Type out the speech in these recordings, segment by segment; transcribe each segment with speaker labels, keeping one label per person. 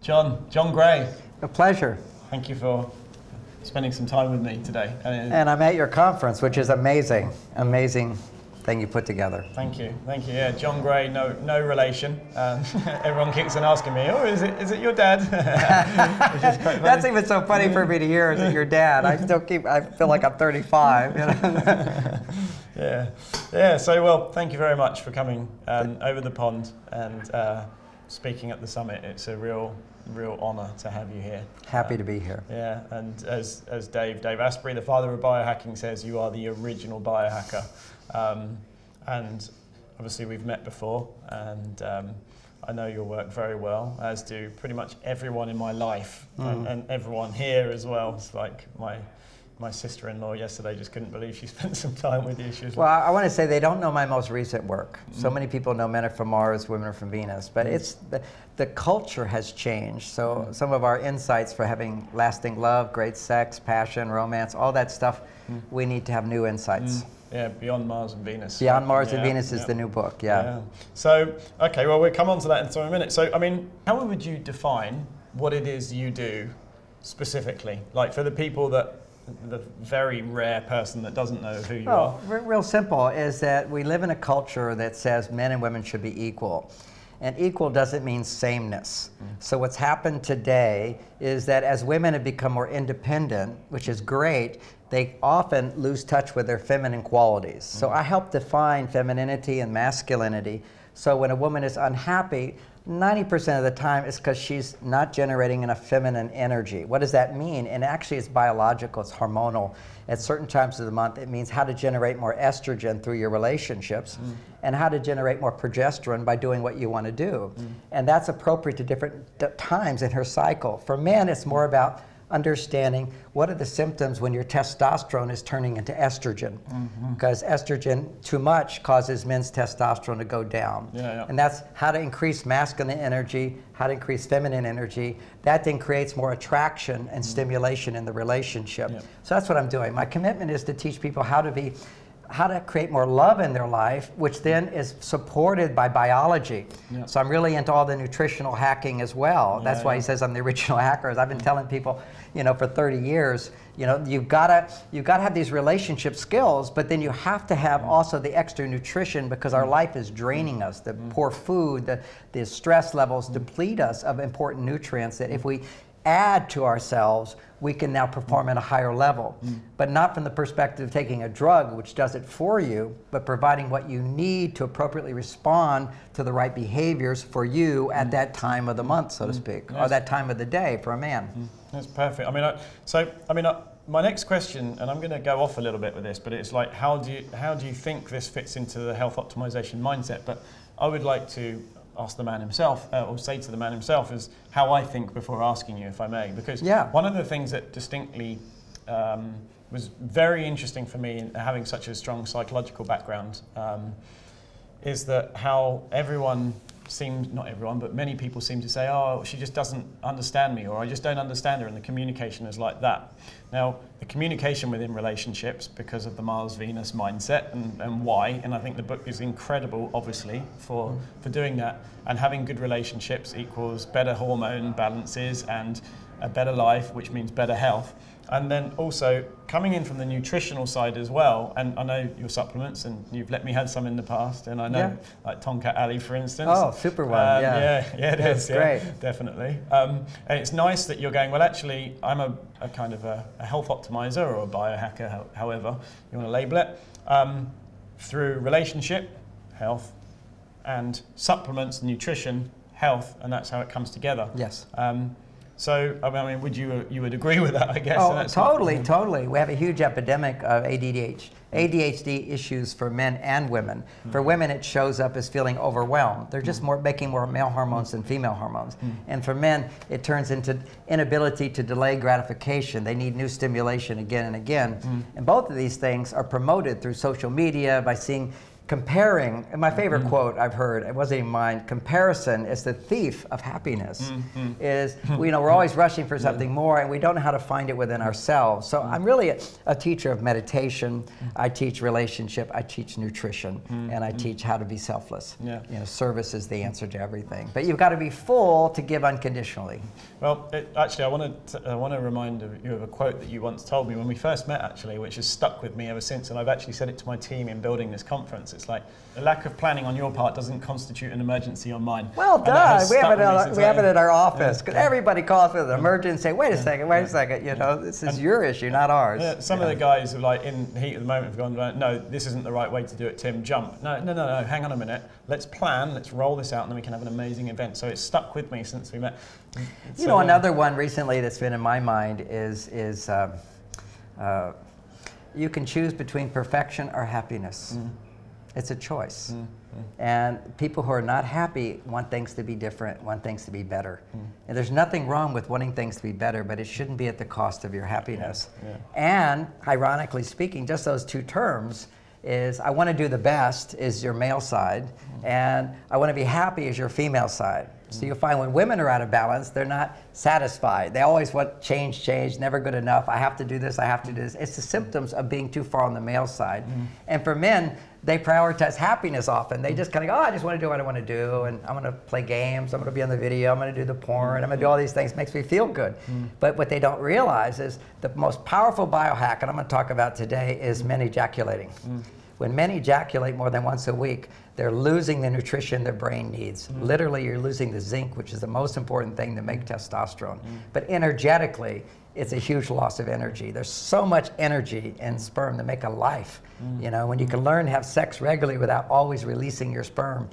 Speaker 1: John Gray.
Speaker 2: A pleasure.
Speaker 1: Thank you for spending some time with me today.
Speaker 2: And I'm at your conference, which is amazing. Amazing thing you put together.
Speaker 1: Thank you. Yeah, John Gray, no relation. Everyone keeps on asking me, oh, is it your dad? Which is quite funny.
Speaker 2: That's even so funny for me to hear, is it your dad? I feel like I'm 35. You know?
Speaker 1: Yeah. So, well, thank you very much for coming over the pond and speaking at the summit. It's a real honor to have you here.
Speaker 2: Happy to be here.
Speaker 1: Yeah, and as Dave Asprey, the father of biohacking, says, you are the original biohacker. And obviously we've met before, and I know your work very well, as do pretty much everyone in my life, and everyone here as well. It's like my sister-in-law yesterday just couldn't believe she spent some time with you. She was
Speaker 2: well, I want to say they don't know my most recent work. So many people know men are from Mars, women are from Venus, but it's the culture has changed. So some of our insights for having lasting love, great sex, passion, romance, all that stuff, we need to have new insights.
Speaker 1: Yeah, Beyond Mars and Venus.
Speaker 2: Beyond Mars and Venus is the new book, yeah.
Speaker 1: So, okay, well, we'll come on to that in a minute. So, I mean, how would you define what it is you do specifically? Like for the people the very rare person that doesn't know who you are.
Speaker 2: Real simple is that we live in a culture that says men and women should be equal. And equal doesn't mean sameness. So what's happened today is that as women have become more independent, which is great, they often lose touch with their feminine qualities. So I help define femininity and masculinity. So when a woman is unhappy, 90% of the time it's because she's not generating enough feminine energy. What does that mean? And actually it's biological, it's hormonal. At certain times of the month, it means how to generate more estrogen through your relationships and how to generate more progesterone by doing what you want to do. And that's appropriate to different times in her cycle. For men, it's more about understanding what are the symptoms when your testosterone is turning into estrogen, because estrogen too much causes men's testosterone to go down. And that's how to increase masculine energy, how to increase feminine energy. That then creates more attraction and stimulation in the relationship. So that's what I'm doing. My commitment is to teach people how to create more love in their life, which then is supported by biology. So I'm really into all the nutritional hacking as well. That's why he says I'm the original hacker. I've been telling people, you know, for 30 years, you know, you've got to have these relationship skills, but then you have to have also the extra nutrition, because our life is draining us. The poor food, the stress levels deplete us of important nutrients that if we add to ourselves, we can now perform at a higher level. But not from the perspective of taking a drug, which does it for you, but providing what you need to appropriately respond to the right behaviors for you at that time of the month, so to speak, or that time of the day for a man.
Speaker 1: That's perfect. I mean, my next question, and I'm going to go off a little bit with this, but it's like, how do you think this fits into the health optimization mindset? But I would like to ask the man himself, or say to the man himself, is how I think before asking you, if I may. Because one of the things that distinctly was very interesting for me in having such a strong psychological background is that how everyone seems, not everyone, but many people seem to say, oh, she just doesn't understand me, or I just don't understand her, and the communication is like that. Now, the communication within relationships, because of the Mars-Venus mindset and why, and I think the book is incredible, obviously, for doing that, and having good relationships equals better hormone balances and a better life, which means better health. And then also coming in from the nutritional side as well, and I know your supplements, and you've let me have some in the past, and I know like Tonkat Ali, for instance.
Speaker 2: Oh, super one,
Speaker 1: yeah, it is.
Speaker 2: Great.
Speaker 1: Definitely. And it's nice that you're going, well, actually, I'm a kind of a health optimizer or a biohacker, however you want to label it, through relationship, health, and supplements, nutrition, health, and that's how it comes together.
Speaker 2: Yes.
Speaker 1: So, I mean, you would agree with that, I guess?
Speaker 2: Oh, totally. We have a huge epidemic of ADHD issues for men and women. For women, it shows up as feeling overwhelmed. They're just making more male hormones than female hormones. And for men, it turns into inability to delay gratification. They need new stimulation again and again. And both of these things are promoted through social media by seeing comparing, and my favorite quote I've heard, it wasn't even mine, comparison is the thief of happiness. Is, we're always rushing for something more and we don't know how to find it within ourselves. So I'm really a teacher of meditation. I teach relationship, I teach nutrition, and I teach how to be selfless. You know, service is the answer to everything. But you've got to be full to give unconditionally.
Speaker 1: Well, actually, I want to remind you of a quote that you once told me when we first met, actually, which has stuck with me ever since, and I've actually said it to my team in building this conference. It's like, a lack of planning on your part doesn't constitute an emergency on mine.
Speaker 2: Well done. We have it at our office, because everybody calls with an emergency and say, wait a second, you know, this is your issue, not ours.
Speaker 1: Some of the guys who, like, in the heat of the moment have gone, no, this isn't the right way to do it, Tim, jump. No, hang on a minute. Let's plan, let's roll this out, and then we can have an amazing event. So it's stuck with me since we met.
Speaker 2: You know, another one recently that's been in my mind is you can choose between perfection or happiness. It's a choice. And people who are not happy want things to be different, want things to be better. And there's nothing wrong with wanting things to be better, but it shouldn't be at the cost of your happiness. And ironically speaking, just those two terms is, I want to do the best is your male side, and I want to be happy is your female side. So you'll find when women are out of balance, they're not satisfied. They always want change, never good enough. I have to do this, I have to do this. It's the symptoms of being too far on the male side. And for men, they prioritize happiness often. They just kind of go, oh, I just want to do what I want to do, and I'm going to play games, I'm going to be on the video, I'm going to do the porn, I'm going to do all these things, makes me feel good. But what they don't realize is the most powerful biohack, and I'm going to talk about today, is men ejaculating. When men ejaculate more than once a week, they're losing the nutrition their brain needs. Literally, you're losing the zinc, which is the most important thing to make testosterone. But energetically, it's a huge loss of energy. There's so much energy in sperm to make a life. You know, when you can learn to have sex regularly without always releasing your sperm.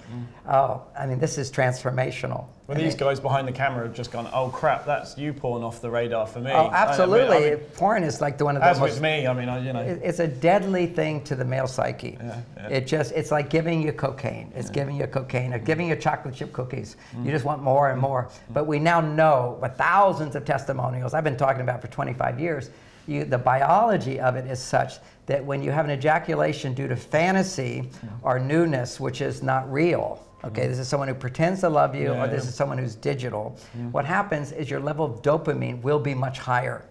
Speaker 2: Oh, I mean, this is transformational.
Speaker 1: Well, these guys behind the camera have just gone, oh crap, that's you porn off the radar for me.
Speaker 2: Oh, absolutely. I mean, porn is like one of the most...
Speaker 1: As with me, I mean, you know.
Speaker 2: It's a deadly thing to the male psyche. It's like giving you cocaine. It's giving you cocaine, or giving you chocolate chip cookies. You just want more and more. But we now know, with thousands of testimonials I've been talking about for 25 years, the biology of it is such that when you have an ejaculation due to fantasy or newness, which is not real, okay, this is someone who pretends to love you, or this is someone who's digital, what happens is your level of dopamine will be much higher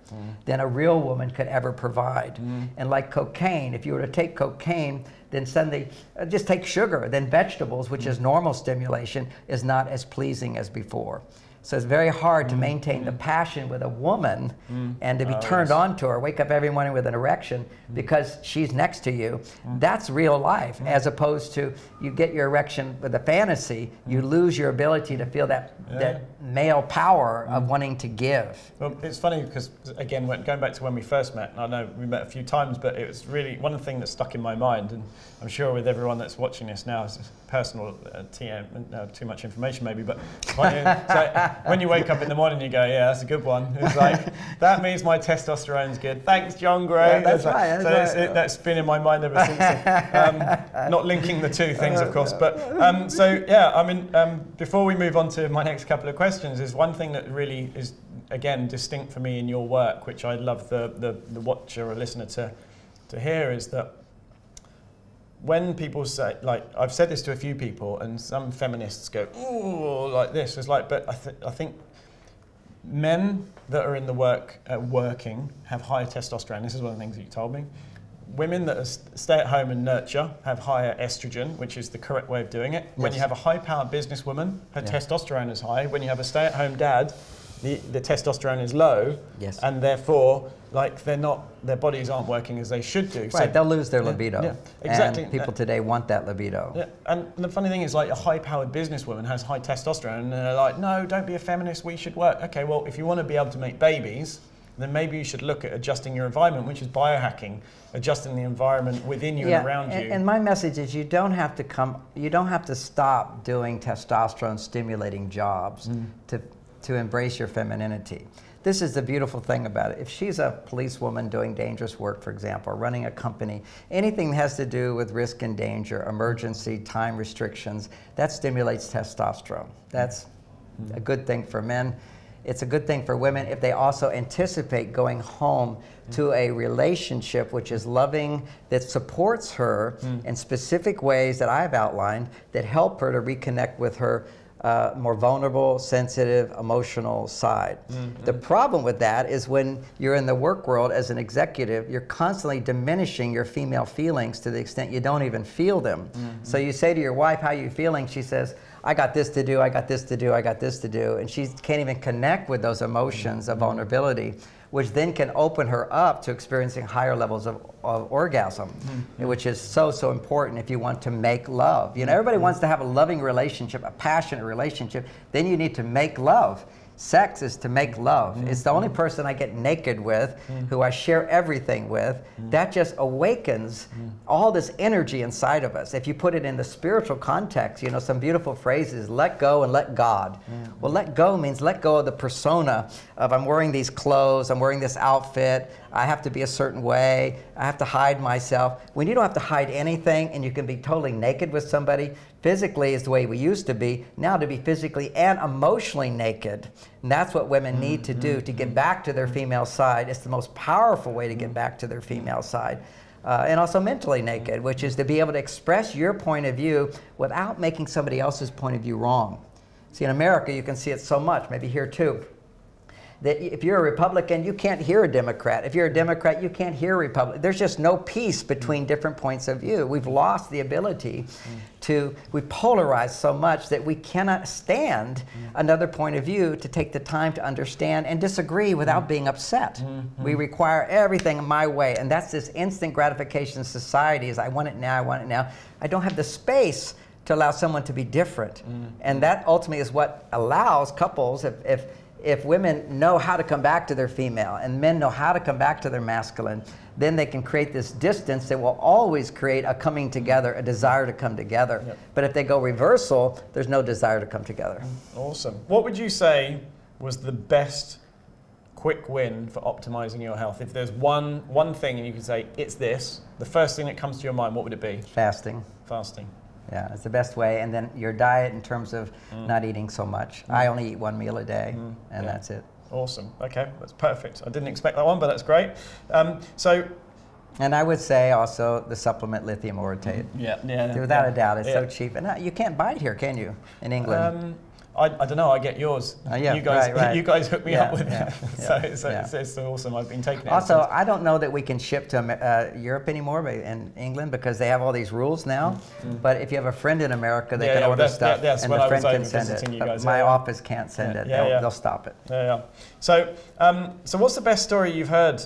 Speaker 2: than a real woman could ever provide. And like cocaine, if you were to take cocaine, then suddenly just take sugar, then vegetables, which is normal stimulation, is not as pleasing as before. So it's very hard to maintain the passion with a woman and to be turned on to her, wake up every morning with an erection because she's next to you. That's real life, as opposed to you get your erection with a fantasy, you lose your ability to feel that male power of wanting to give.
Speaker 1: Well, it's funny because, again, going back to when we first met, and I know we met a few times, but it was really one of the things that stuck in my mind, and I'm sure with everyone that's watching this now, it's personal TM, too much information maybe, but when you wake up in the morning, you go, yeah, that's a good one. It's like, that means my testosterone's good. Thanks, John Gray.
Speaker 2: Yeah, that's right.
Speaker 1: That's been in my mind ever since. Not linking the two things, of course. But so, yeah, I mean, before we move on to my next couple of questions, is one thing that really is, again, distinct for me in your work, which I'd love the watcher or listener to hear, is that when people say, like, I've said this to a few people, and some feminists go, ooh, like this. It's like, but I think men that are in the working have higher testosterone. This is one of the things that you told me. Women that stay at home and nurture have higher estrogen, which is the correct way of doing it. Yes. When you have a high-powered businesswoman, her testosterone is high. When you have a stay-at-home dad, the testosterone is low, and therefore, like, their bodies aren't working as they should do.
Speaker 2: Right, so they'll lose their libido.
Speaker 1: Yeah, exactly.
Speaker 2: And people today want that libido.
Speaker 1: Yeah, and the funny thing is, like, a high-powered businesswoman has high testosterone, and they're like, no, don't be a feminist, we should work. Okay, well, if you want to be able to make babies, then maybe you should look at adjusting your environment, which is biohacking, adjusting the environment within you and around you.
Speaker 2: And my message is you don't have to stop doing testosterone stimulating jobs to embrace your femininity. This is the beautiful thing about it. If she's a policewoman doing dangerous work, for example, or running a company, anything that has to do with risk and danger, emergency, time restrictions, that stimulates testosterone. That's a good thing for men. it's a good thing for women if they also anticipate going home to a relationship which is loving, that supports her in specific ways that I've outlined that help her to reconnect with her more vulnerable, sensitive, emotional side. The problem with that is when you're in the work world as an executive, you're constantly diminishing your female feelings to the extent you don't even feel them. So you say to your wife, how are you feeling? She says, I got this to do, I got this to do, I got this to do. And she can't even connect with those emotions of vulnerability, which then can open her up to experiencing higher levels of orgasm, which is so, so important if you want to make love. You know, everybody wants to have a loving relationship, a passionate relationship. Then you need to make love. Sex is to make love. It's the only person I get naked with, who I share everything with. That just awakens all this energy inside of us. If you put it in the spiritual context, you know, some beautiful phrases, let go and let God. Well, let go means let go of the persona of I'm wearing these clothes, I'm wearing this outfit, I have to be a certain way, I have to hide myself. When you don't have to hide anything and you can be totally naked with somebody, physically is the way we used to be, now to be physically and emotionally naked. And that's what women need to do to get back to their female side. It's the most powerful way to get back to their female side. And also mentally naked, which is to be able to express your point of view without making somebody else's point of view wrong. See, in America, you can see it so much, maybe here too, that if you're a Republican, you can't hear a Democrat. If you're a Democrat, you can't hear a Republican. There's just no peace between different points of view. We've lost the ability to, we polarize so much that we cannot stand another point of view to take the time to understand and disagree without being upset. We require everything my way, and that's this instant gratification society is I want it now, I want it now. I don't have the space to allow someone to be different. And that ultimately is what allows couples, if women know how to come back to their female and men know how to come back to their masculine, then they can create this distance that will always create a coming together, a desire to come together. But if they go reversal, there's no desire to come together.
Speaker 1: Awesome. What would you say was the best quick win for optimizing your health? If there's one thing and you could say, it's this, the first thing that comes to your mind, what would it be?
Speaker 2: Fasting.
Speaker 1: Fasting.
Speaker 2: Yeah, it's the best way. And then your diet in terms of not eating so much. I only eat one meal a day, and that's it.
Speaker 1: Awesome. Okay, that's perfect. I didn't expect that one, but that's great.
Speaker 2: And I would say also the supplement lithium orotate. Without a doubt, it's so cheap. And you can't buy it here, can you, in England?
Speaker 1: I don't know. I get yours.
Speaker 2: Yeah,
Speaker 1: you guys,
Speaker 2: right.
Speaker 1: You guys hook me up with it. It's awesome. I've been taking it.
Speaker 2: Also, I don't know that we can ship to Europe anymore, but in England, because they have all these rules now. But if you have a friend in America, they can order stuff, and the friend can send it. But my office can't send it. They'll stop it.
Speaker 1: So, so what's the best story you've heard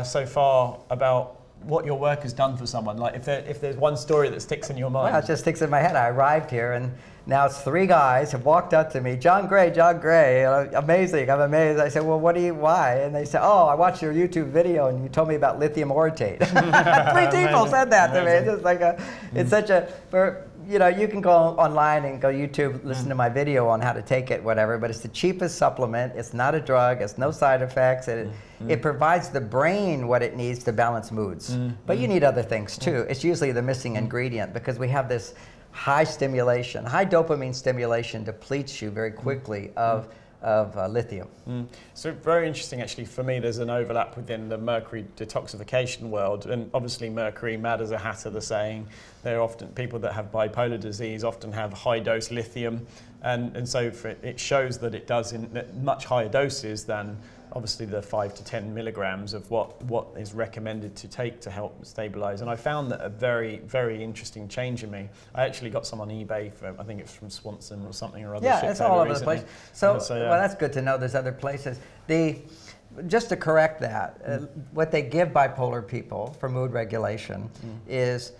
Speaker 1: so far about what your work has done for someone? Like, if there's one story that sticks in your mind.
Speaker 2: Well, it just sticks in my head. I arrived here, and now it's 3 guys have walked up to me. John Gray, amazing, I'm amazed. I said, well, why? And they said, oh, I watched your YouTube video and you told me about lithium orotate. 3 people said that to me. It's just like it's such a, you know, you can go online and go YouTube, listen to my video on how to take it, whatever, but it's the cheapest supplement. It's not a drug. It's no side effects. It provides the brain what it needs to balance moods. But you need other things too. It's usually the missing ingredient because we have this high stimulation, high dopamine stimulation depletes you very quickly of lithium.
Speaker 1: So very interesting actually for me. There's an overlap within the mercury detoxification world, and obviously mercury, mad as a hatter, the saying. There are often people that have bipolar disease often have high dose lithium, and so it shows that it does in much higher doses than obviously the 5 to 10 milligrams of what is recommended to take to help stabilize. And I found that a very, very interesting change in me. I actually got some on eBay from, I think it's from Swanson or something or other.
Speaker 2: Yeah, it's all over the place. So well, that's good to know there's other places. Just to correct that, what they give bipolar people for mood regulation is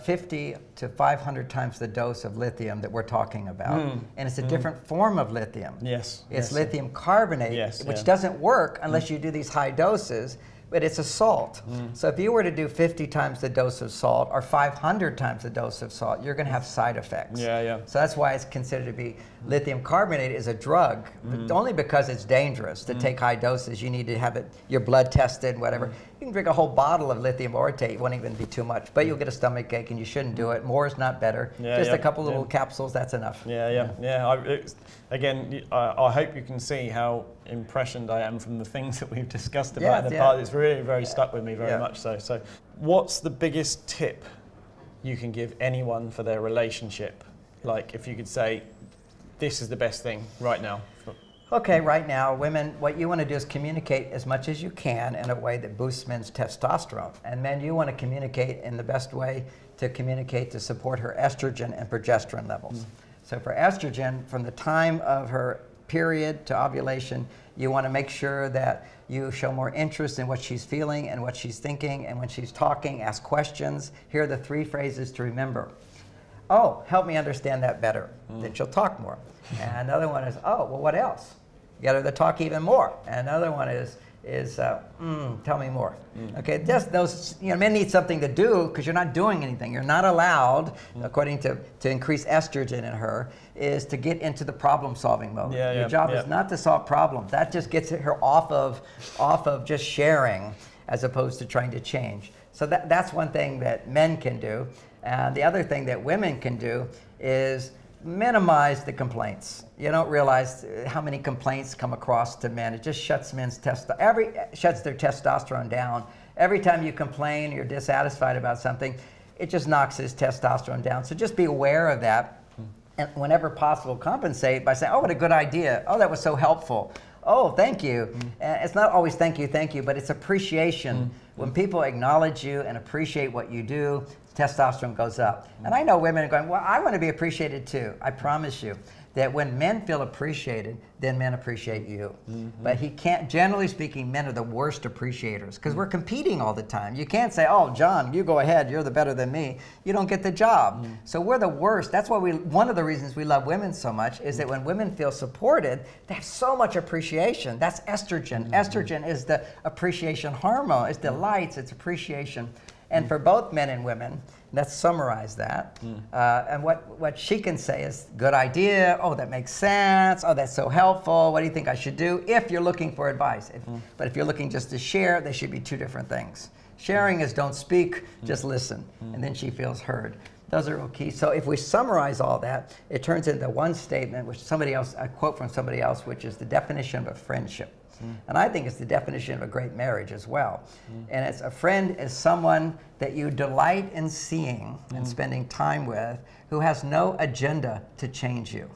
Speaker 2: 50 to 500 times the dose of lithium that we're talking about. And it's a different form of lithium. It's lithium carbonate, which doesn't work unless you do these high doses, but it's a salt. So if you were to do 50 times the dose of salt or 500 times the dose of salt, you're going to have side effects. So that's why it's considered to be, lithium carbonate is a drug, but only because it's dangerous to take high doses. You need to have your blood tested, whatever. can drink a whole bottle of lithium orotate, it won't even be too much, but you'll get a stomach ache and you shouldn't do it. More is not better. Just a couple little capsules, that's enough.
Speaker 1: Again, I hope you can see how impressioned I am from the things that we've discussed about in the past. It's really very stuck with me very much so. So what's the biggest tip you can give anyone for their relationship? Like if you could say, this is the best thing right now.
Speaker 2: Okay, right now, women, what you want to do is communicate as much as you can in a way that boosts men's testosterone. And men, you want to communicate in the best way to communicate to support her estrogen and progesterone levels. So for estrogen, from the time of her period to ovulation, you want to make sure that you show more interest in what she's feeling and what she's thinking, and when she's talking, ask questions. Here are the 3 phrases to remember. Oh, help me understand that better. Then she'll talk more. And another one is, oh, well, what else? Get her to talk even more. And another one is tell me more. Okay, just those, men need something to do because you're not doing anything. You're not allowed, according to increase estrogen in her, is to get into the problem-solving mode. Your job is not to solve problems. That just gets her off of just sharing as opposed to trying to change. So that's one thing that men can do. And the other thing that women can do is minimize the complaints. You don't realize how many complaints come across to men. It just shuts shuts their testosterone down. Every time you complain, you're dissatisfied about something, it just knocks his testosterone down. So just be aware of that, and whenever possible, compensate by saying, "Oh, what a good idea! Oh, that was so helpful! Oh, thank you." It's not always thank you, but it's appreciation. When people acknowledge you and appreciate what you do, testosterone goes up. And I know women are going, well, I want to be appreciated too. I promise you that when men feel appreciated, then men appreciate you. But he can't, generally speaking, men are the worst appreciators because we're competing all the time. You can't say, oh, John, you go ahead, you're the better than me. You don't get the job. So we're the worst. That's why one of the reasons we love women so much is that when women feel supported, they have so much appreciation. That's estrogen. Estrogen is the appreciation hormone. It's delights, it's appreciation. And for both men and women, let's summarize that. And what she can say is, good idea, oh, that makes sense, oh, that's so helpful, what do you think I should do? If you're looking for advice. But if you're looking just to share, they should be 2 different things. Sharing is don't speak, just listen. And then she feels heard. Those are real key. So if we summarize all that, it turns into one statement, which a quote from somebody else, which is the definition of a friendship. And I think it's the definition of a great marriage as well. And it's a friend is someone that you delight in seeing and spending time with who has no agenda to change you.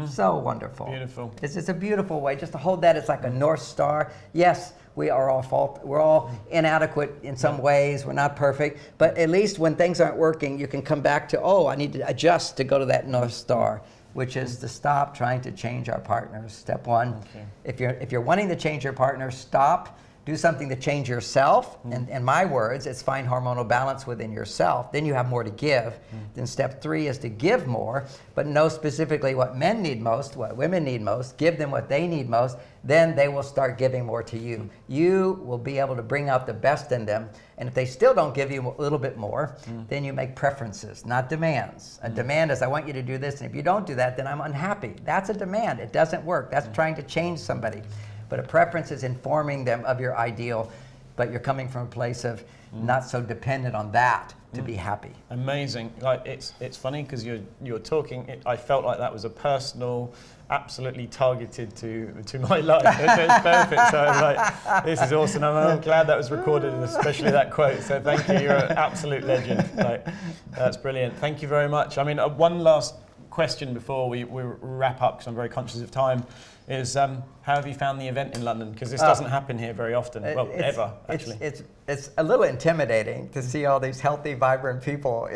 Speaker 2: So wonderful.
Speaker 1: Beautiful.
Speaker 2: It's a beautiful way just to hold that as like a North Star. Yes, we're all inadequate in some ways. We're not perfect. But at least when things aren't working, you can come back to, oh, I need to adjust to go to that North Star, which is to stop trying to change our partners. Step 1, if you're wanting to change your partner, stop, do something to change yourself. And in my words, it's find hormonal balance within yourself. Then you have more to give. Then step 3 is to give more, but know specifically what men need most, what women need most, give them what they need most, then they will start giving more to you. You will be able to bring out the best in them. And if they still don't give you a little bit more, then you make preferences, not demands. A demand is, I want you to do this, and if you don't do that, then I'm unhappy. That's a demand. It doesn't work. That's trying to change somebody. But a preference is informing them of your ideal, but you're coming from a place of not so dependent on that to be happy.
Speaker 1: Amazing. Like it's funny because you're talking. I felt like that was a personal, absolutely targeted to my life. It's perfect. So I was like, this is awesome. I'm glad that was recorded, and especially that quote. So thank you. You're an absolute legend. Like, that's brilliant. Thank you very much. I mean, one last question before we wrap up, because I'm very conscious of time, is how have you found the event in London? Because this doesn't happen here very often, well, ever, actually.
Speaker 2: It's a little intimidating to see all these healthy, vibrant people,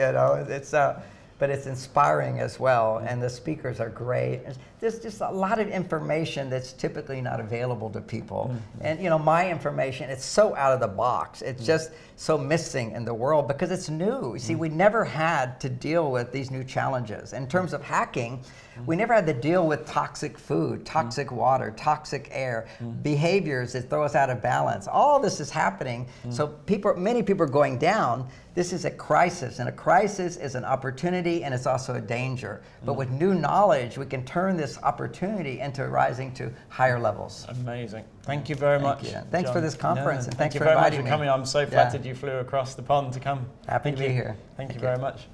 Speaker 2: but it's inspiring as well, and the speakers are great. There's just a lot of information that's typically not available to people. And my information, it's so out of the box. It's just so missing in the world because it's new. You see, we never had to deal with these new challenges. In terms of hacking, we never had to deal with toxic food, toxic water, toxic air, behaviors that throw us out of balance. All this is happening, so many people are going down. This is a crisis, and a crisis is an opportunity opportunity and it's also a danger. But with new knowledge, we can turn this opportunity into rising to higher levels.
Speaker 1: Amazing. Thank you very much.
Speaker 2: Thanks
Speaker 1: John.
Speaker 2: for this conference,
Speaker 1: No,
Speaker 2: and thanks
Speaker 1: thank
Speaker 2: for
Speaker 1: you very much
Speaker 2: inviting
Speaker 1: for coming.
Speaker 2: me.
Speaker 1: I'm so flattered you flew across the pond to come.
Speaker 2: Happy to be here.
Speaker 1: Thank you very much.